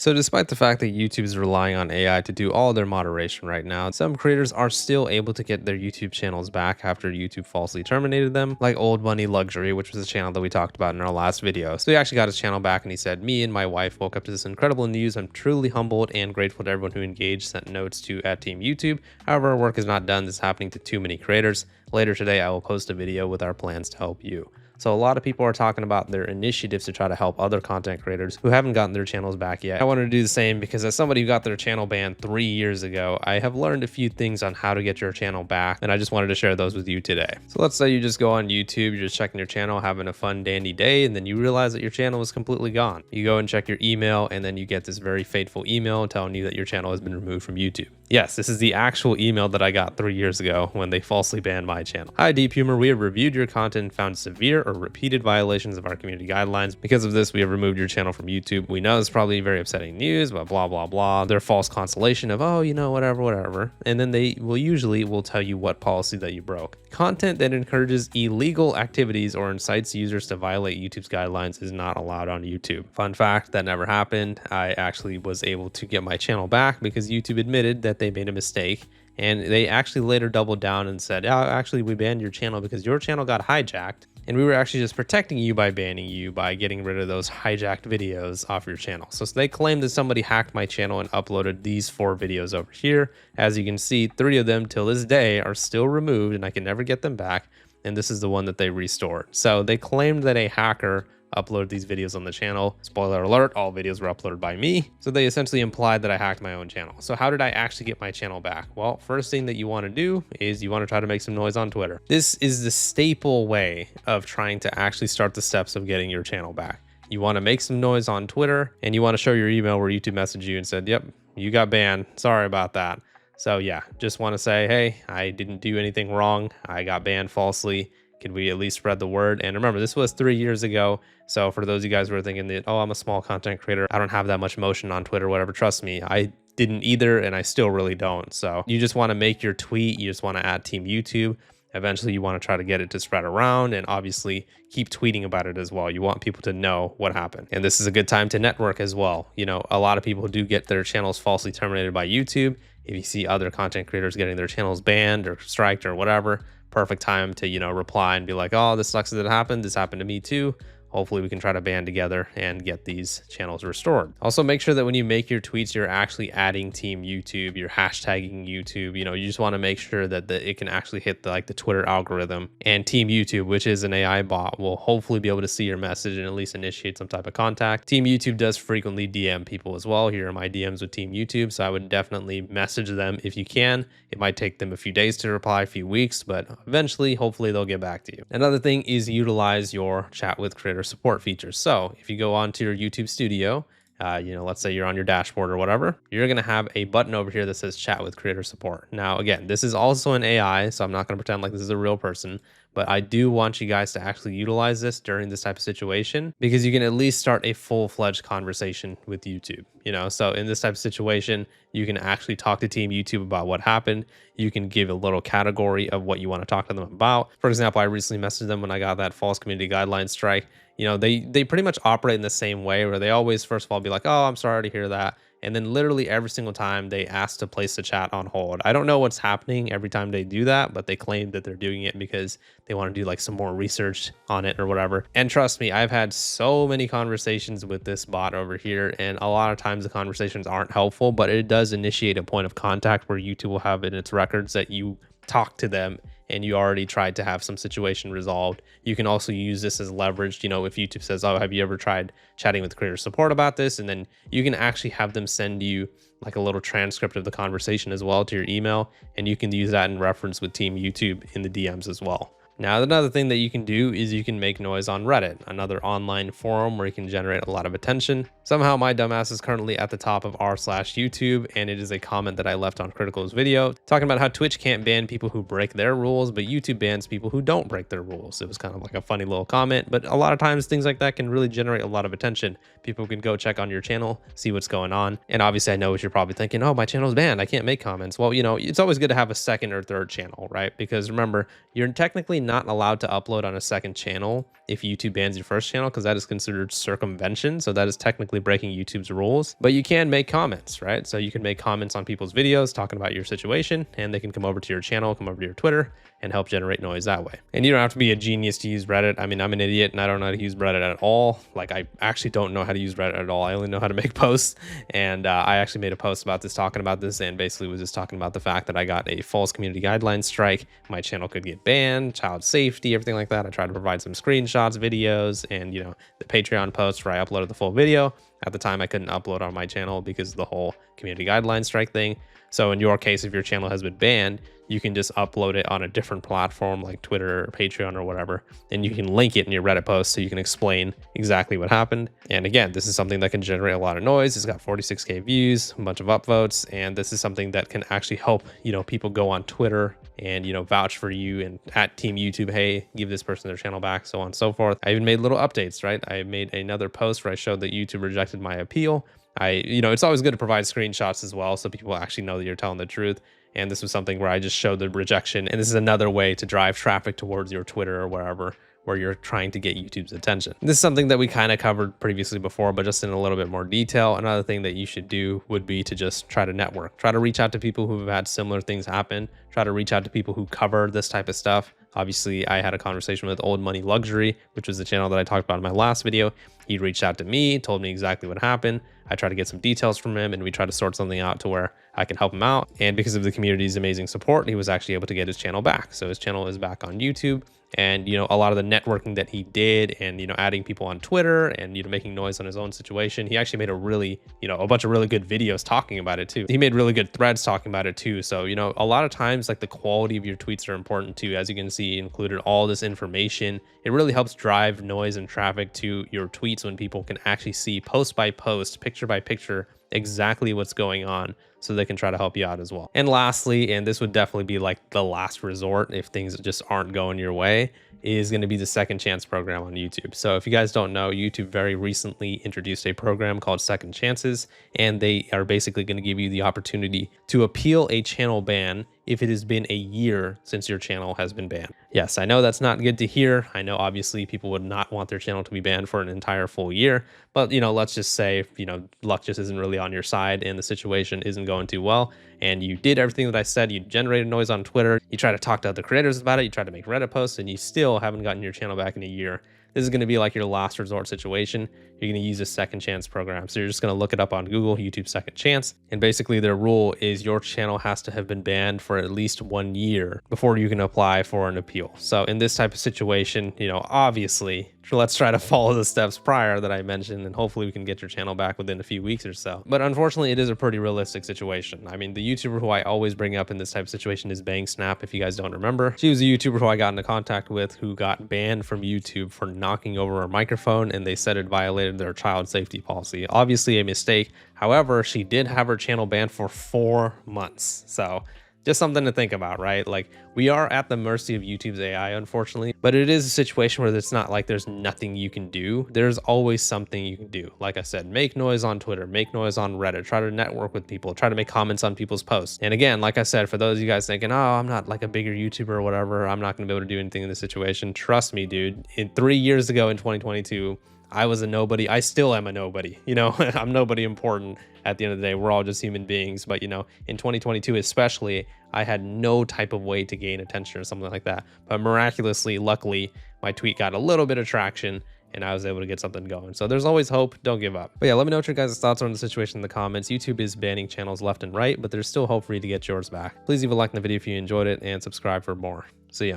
So despite the fact that YouTube is relying on AI to do all their moderation right now, some creators are still able to get their YouTube channels back after YouTube falsely terminated them, like Old Money Luxury, which was a channel that we talked about in our last video. So he actually got his channel back and he said, "Me and my wife woke up to this incredible news. I'm truly humbled and grateful to everyone who engaged, sent notes to at Team YouTube. However, our work is not done. This is happening to too many creators. Later today, I will post a video with our plans to help you." So a lot of people are talking about their initiatives to try to help other content creators who haven't gotten their channels back yet. I wanted to do the same because as somebody who got their channel banned 3 years ago, I have learned a few things on how to get your channel back, and I just wanted to share those with you today. So let's say you just go on YouTube, you're just checking your channel, having a fun dandy day, and then you realize that your channel is completely gone. You go and check your email, and then you get this very fateful email telling you that your channel has been removed from YouTube. Yes, this is the actual email that I got 3 years ago when they falsely banned my channel. "Hi DeepHumor, we have reviewed your content and found severe or repeated violations of our community guidelines. Because of this, we have removed your channel from YouTube. We know it's probably very upsetting news, but blah, blah, blah." Their false consolation of, "Oh, you know, whatever. And then they will usually tell you what policy that you broke. Content that encourages illegal activities or incites users to violate YouTube's guidelines is not allowed on YouTube." Fun fact, that never happened. I actually was able to get my channel back because YouTube admitted that they made a mistake. And they actually later doubled down and said, "Oh, actually, we banned your channel because your channel got hijacked. And we were actually just protecting you by banning you by getting rid of those hijacked videos off your channel." So they claimed that somebody hacked my channel and uploaded these 4 videos over here. As you can see, 3 of them till this day are still removed and I can never get them back. And this is the one that they restored. So they claimed that a hacker upload these videos on the channel. Spoiler alert, all videos were uploaded by me. So they essentially implied that I hacked my own channel. So how did I actually get my channel back? Well, first thing that you want to do is you want to try to make some noise on Twitter. This is the staple way of trying to actually start the steps of getting your channel back. You want to make some noise on Twitter and you want to show your email where YouTube messaged you and said, "Yep, you got banned. Sorry about that." So yeah, just want to say, "Hey, I didn't do anything wrong. I got banned falsely. Can we at least spread the word?" And remember, this was 3 years ago. So for those of you guys who are thinking that, "Oh, I'm a small content creator, I don't have that much motion on Twitter," whatever, trust me, I didn't either, and I still really don't. So you just want to make your tweet. You just want to add Team YouTube. Eventually, you want to try to get it to spread around and obviously keep tweeting about it as well. You want people to know what happened. And this is a good time to network as well. You know, a lot of people do get their channels falsely terminated by YouTube. If you see other content creators getting their channels banned or striked or whatever, perfect time to, you know, reply and be like, "Oh, this sucks that it happened. This happened to me too. Hopefully we can try to band together and get these channels restored." Also, make sure that when you make your tweets, you're actually adding Team YouTube, you're hashtagging YouTube. You know, you just want to make sure that it can actually hit the Twitter algorithm, and Team YouTube, which is an AI bot, will hopefully be able to see your message and at least initiate some type of contact. Team YouTube does frequently DM people as well. Here are my DMs with Team YouTube. So I would definitely message them if you can. It might take them a few days to reply, a few weeks, but eventually, hopefully they'll get back to you. Another thing is utilize your chat with creator support features. So if you go onto your YouTube studio, you know, let's say you're on your dashboard or whatever, you're going to have a button over here that says chat with creator support. Now, again, this is also an AI, so I'm not going to pretend like this is a real person, but I do want you guys to actually utilize this during this type of situation because you can at least start a full-fledged conversation with YouTube. You know, so in this type of situation, you can actually talk to Team YouTube about what happened. You can give a little category of what you want to talk to them about. For example, I recently messaged them when I got that false community guidelines strike. You know, they pretty much operate in the same way where they always, first of all, be like, "Oh, I'm sorry to hear that." And then literally every single time they ask to place the chat on hold. I don't know what's happening every time they do that, but they claim that they're doing it because they want to do like some more research on it or whatever. And trust me, I've had so many conversations with this bot over here, and a lot of times the conversations aren't helpful, but it does initiate a point of contact where YouTube will have in its records that you talk to them and you already tried to have some situation resolved. You can also use this as leverage. You know, if YouTube says, "Oh, have you ever tried chatting with creator support about this?" And then you can actually have them send you like a little transcript of the conversation as well to your email. And you can use that in reference with Team YouTube in the DMs as well. Now, another thing that you can do is you can make noise on Reddit, another online forum where you can generate a lot of attention. Somehow my dumbass is currently at the top of r/YouTube, and it is a comment that I left on Critical's video talking about how Twitch can't ban people who break their rules, but YouTube bans people who don't break their rules. It was kind of like a funny little comment, but a lot of times things like that can really generate a lot of attention. People can go check on your channel, see what's going on. And obviously I know what you're probably thinking, "Oh, my channel's banned, I can't make comments." Well, you know, it's always good to have a second or third channel, right? Because remember, you're technically not allowed to upload on a second channel if YouTube bans your first channel, because that is considered circumvention. So that is technically breaking YouTube's rules. But you can make comments, right? So you can make comments on people's videos talking about your situation, and they can come over to your channel, come over to your Twitter, and help generate noise that way. And you don't have to be a genius to use Reddit. I mean, I'm an idiot and I don't know how to use Reddit at all. Like, I actually don't know how to use Reddit at all. I only know how to make posts. And I actually made a post about this, talking about this, and basically was just talking about the fact that I got a false community guidelines strike. My channel could get banned, child safety, everything like that. I tried to provide some screenshots, videos, and you know, the Patreon post where I uploaded the full video. At the time, I couldn't upload on my channel because of the whole community guidelines strike thing. So in your case, if your channel has been banned, you can just upload it on a different platform like Twitter or Patreon or whatever, and you can link it in your Reddit post so you can explain exactly what happened. And again, this is something that can generate a lot of noise. It's got 46K views, a bunch of upvotes, and this is something that can actually help, you know, people go on Twitter and, you know, vouch for you and at Team YouTube, hey, give this person their channel back, so on and so forth. I even made little updates, right? I made another post where I showed that YouTube rejected my appeal. You know, it's always good to provide screenshots as well so people actually know that you're telling the truth. And this was something where I just showed the rejection. And this is another way to drive traffic towards your Twitter or wherever where you're trying to get YouTube's attention. This is something that we kind of covered previously before, but just in a little bit more detail. Another thing that you should do would be to just try to network, try to reach out to people who've had similar things happen, try to reach out to people who cover this type of stuff. Obviously, I had a conversation with Old Money Luxury, which was the channel that I talked about in my last video. He reached out to me, told me exactly what happened. I tried to get some details from him, and we tried to sort something out to where I can help him out. And because of the community's amazing support, he was actually able to get his channel back. So his channel is back on YouTube. And, you know, a lot of the networking that he did and, you know, adding people on Twitter and, you know, making noise on his own situation, he actually made a really, you know, a bunch of really good videos talking about it too. He made really good threads talking about it too. So, you know, a lot of times like the quality of your tweets are important too. As you can see, he included all this information. It really helps drive noise and traffic to your tweets when people can actually see post by post, picture by picture, exactly what's going on, so they can try to help you out as well. And lastly, and this would definitely be like the last resort if things just aren't going your way, is going to be the Second Chance program on YouTube. So if you guys don't know, YouTube very recently introduced a program called Second Chances, and they are basically going to give you the opportunity to appeal a channel ban if it has been a year since your channel has been banned. Yes, I know that's not good to hear. I know obviously people would not want their channel to be banned for an entire full year, but you know, let's just say, you know, luck just isn't really on your side and the situation isn't going too well, and you did everything that I said. You generated noise on Twitter, you try to talk to other creators about it, you try to make Reddit posts, and you still haven't gotten your channel back in a year. This is going to be like your last resort situation. You're going to use a Second Chance program. So you're just going to look it up on Google, YouTube Second Chance. And basically their rule is your channel has to have been banned for at least 1 year before you can apply for an appeal. So in this type of situation, you know, obviously, let's try to follow the steps prior that I mentioned, and hopefully we can get your channel back within a few weeks or so. But unfortunately, it is a pretty realistic situation. I mean, the YouTuber who I always bring up in this type of situation is Bang Snap, if you guys don't remember. She was a YouTuber who I got into contact with who got banned from YouTube for knocking over a microphone, and they said it violated their child safety policy. Obviously a mistake. However, she did have her channel banned for 4 months. So just something to think about, right? Like, we are at the mercy of YouTube's AI, unfortunately, but it is a situation where it's not like there's nothing you can do. There's always something you can do. Like I said, make noise on Twitter, make noise on Reddit, try to network with people, try to make comments on people's posts. And again, like I said, for those of you guys thinking, oh, I'm not like a bigger YouTuber or whatever, I'm not going to be able to do anything in this situation. Trust me, dude. 3 years ago in 2022, I was a nobody. I still am a nobody. You know, I'm nobody important at the end of the day. We're all just human beings. But, you know, in 2022 especially, I had no type of way to gain attention or something like that. But miraculously, luckily, my tweet got a little bit of traction and I was able to get something going. So there's always hope. Don't give up. But yeah, let me know what your guys' thoughts are on the situation in the comments. YouTube is banning channels left and right, but there's still hope for you to get yours back. Please leave a like in the video if you enjoyed it and subscribe for more. See ya.